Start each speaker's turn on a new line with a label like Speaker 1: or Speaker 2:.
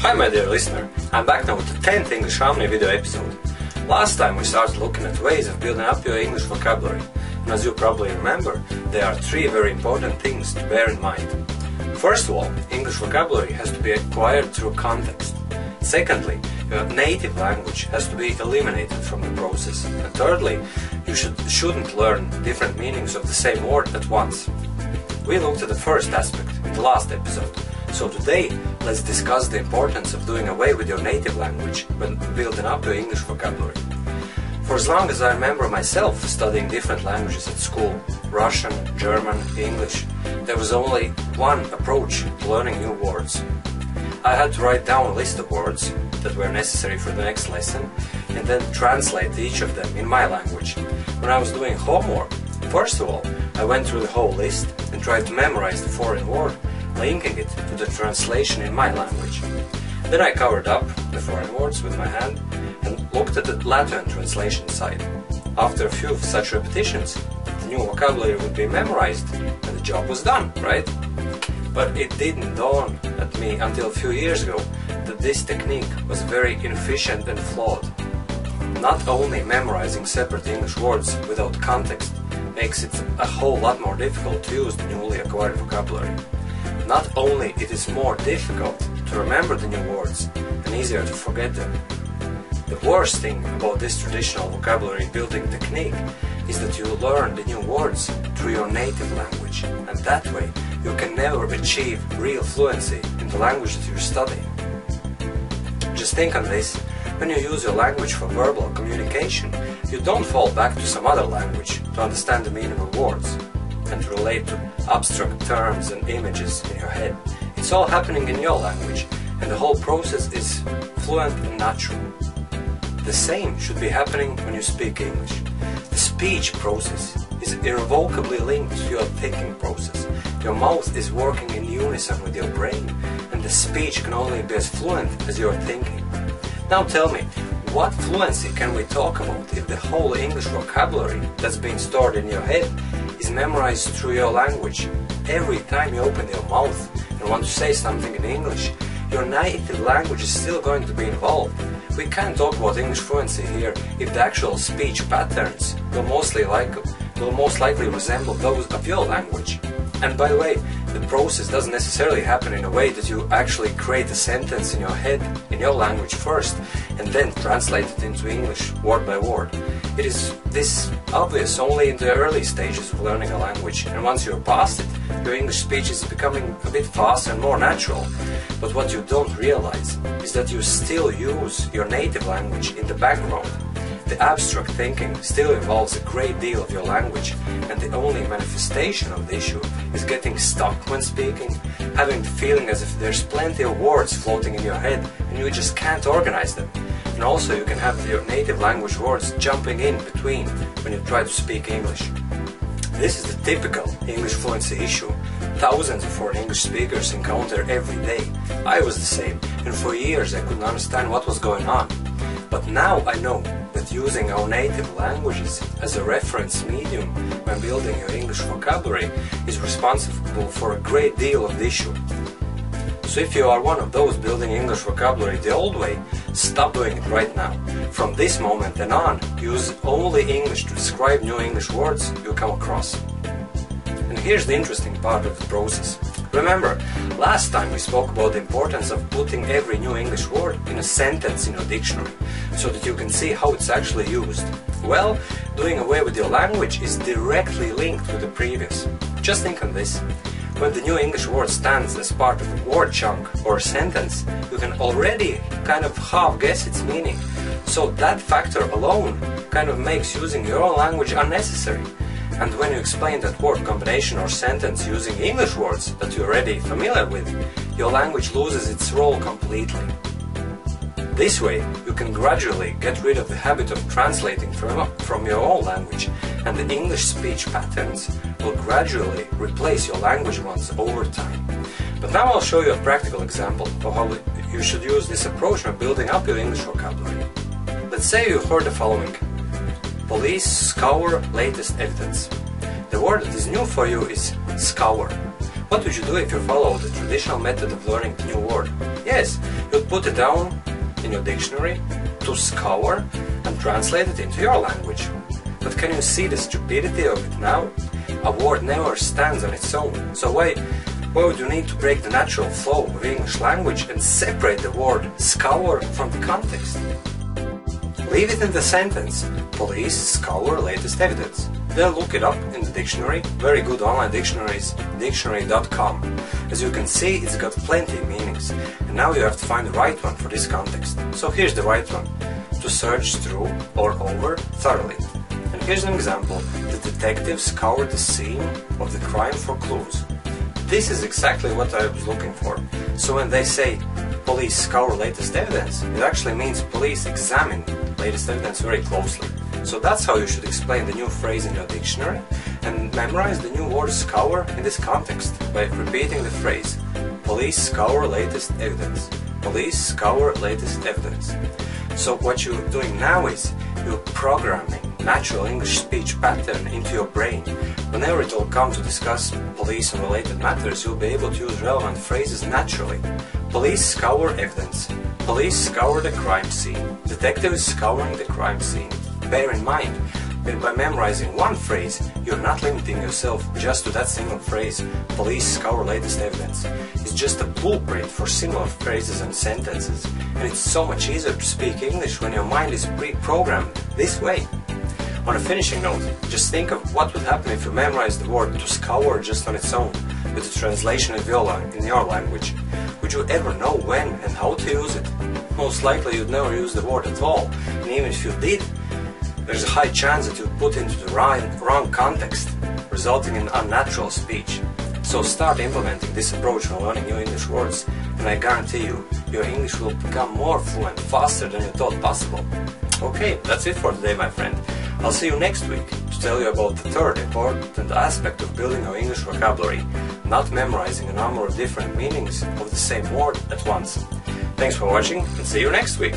Speaker 1: Hi my dear listener, I'm back now with the 10th English Harmony video episode. Last time we started looking at ways of building up your English vocabulary, and as you probably remember, there are three very important things to bear in mind. First of all, English vocabulary has to be acquired through context. Secondly, your native language has to be eliminated from the process. And thirdly, you shouldn't learn different meanings of the same word at once. We looked at the first aspect in the last episode. So today, let's discuss the importance of doing away with your native language when building up your English vocabulary. For as long as I remember myself studying different languages at school, Russian, German, English, there was only one approach to learning new words. I had to write down a list of words that were necessary for the next lesson and then translate each of them in my language. When I was doing homework, first of all, I went through the whole list and tried to memorize the foreign word, linking it to the translation in my language. Then I covered up the foreign words with my hand and looked at the Latvian translation side. After a few of such repetitions, the new vocabulary would be memorized and the job was done, right? But it didn't dawn at me until a few years ago that this technique was very inefficient and flawed. Not only memorizing separate English words without context makes it a whole lot more difficult to use the newly acquired vocabulary. Not only it is more difficult to remember the new words and easier to forget them. The worst thing about this traditional vocabulary building technique is that you learn the new words through your native language, and that way you can never achieve real fluency in the language that you're studying. Just think on this. When you use your language for verbal communication, you don't fall back to some other language to understand the meaning of words and to relate to abstract terms and images in your head. It's all happening in your language, and the whole process is fluent and natural. The same should be happening when you speak English. The speech process is irrevocably linked to your thinking process. Your mouth is working in unison with your brain, and the speech can only be as fluent as your thinking. Now tell me, what fluency can we talk about if the whole English vocabulary that's been stored in your head is memorized through your language? Every time you open your mouth and want to say something in English, your native language is still going to be involved. We can't talk about English fluency here if the actual speech patterns will most likely resemble those of your language. And by the way, the process doesn't necessarily happen in a way that you actually create a sentence in your head, in your language first, and then translate it into English word by word. It is this obvious only in the early stages of learning a language, and once you're past it, your English speech is becoming a bit faster and more natural. But what you don't realize is that you still use your native language in the background. The abstract thinking still involves a great deal of your language, and the only manifestation of the issue is getting stuck when speaking, having the feeling as if there's plenty of words floating in your head and you just can't organize them. And also you can have your native language words jumping in between when you try to speak English. This is the typical English fluency issue thousands of foreign English speakers encounter every day. I was the same, and for years I couldn't understand what was going on. But now I know that using our native languages as a reference medium when building your English vocabulary is responsible for a great deal of the issue. So if you are one of those building English vocabulary the old way, stop doing it right now. From this moment and on, use only English to describe new English words you come across. And here's the interesting part of the process. Remember, last time we spoke about the importance of putting every new English word in a sentence in your dictionary, so that you can see how it's actually used. Well, doing away with your language is directly linked with the previous. Just think on this. When the new English word stands as part of a word chunk or a sentence, you can already kind of half guess its meaning. So that factor alone kind of makes using your own language unnecessary. And when you explain that word combination or sentence using English words that you're already familiar with, your language loses its role completely. This way, you can gradually get rid of the habit of translating from your own language, and the English speech patterns will gradually replace your language ones over time. But now I'll show you a practical example of how you should use this approach when building up your English vocabulary. Let's say you heard the following. Police scour latest evidence. The word that is new for you is scour. What would you do if you follow the traditional method of learning a new word? Yes, you'd put it down in your dictionary to scour and translate it into your language. But can you see the stupidity of it now? A word never stands on its own, so why would you need to break the natural flow of English language and separate the word scour from the context? Leave it in the sentence, police scour latest evidence. Then look it up in the dictionary, very good online dictionaries, dictionary.com. As you can see, it's got plenty of meanings, and now you have to find the right one for this context. So here's the right one, to search through or over thoroughly. And here's an example, the detectives scoured the scene of the crime for clues. This is exactly what I was looking for. So when they say police scour latest evidence, it actually means police examine latest evidence very closely. So that's how you should explain the new phrase in your dictionary and memorize the new word scour in this context by repeating the phrase police scour latest evidence. Police scour latest evidence. So what you're doing now is you're programming natural English speech pattern into your brain. Whenever it will come to discuss police and related matters, you'll be able to use relevant phrases naturally. Police scour evidence. Police scour the crime scene. Detective is scouring the crime scene. Bear in mind that by memorizing one phrase, you're not limiting yourself just to that single phrase, police scour latest evidence. It's just a blueprint for similar phrases and sentences, and it's so much easier to speak English when your mind is pre-programmed this way. On a finishing note, just think of what would happen if you memorize the word to scour just on its own, with the translation in your language. Would you ever know when and how to use it? Most likely you'd never use the word at all, and even if you did, there's a high chance that you'd put into the wrong context, resulting in unnatural speech. So start implementing this approach when learning new English words, and I guarantee you, your English will become more fluent faster than you thought possible. Okay, that's it for today, my friend. I'll see you next week to tell you about the third important aspect of building our English vocabulary, not memorizing a number of different meanings of the same word at once. Thanks for watching, and see you next week!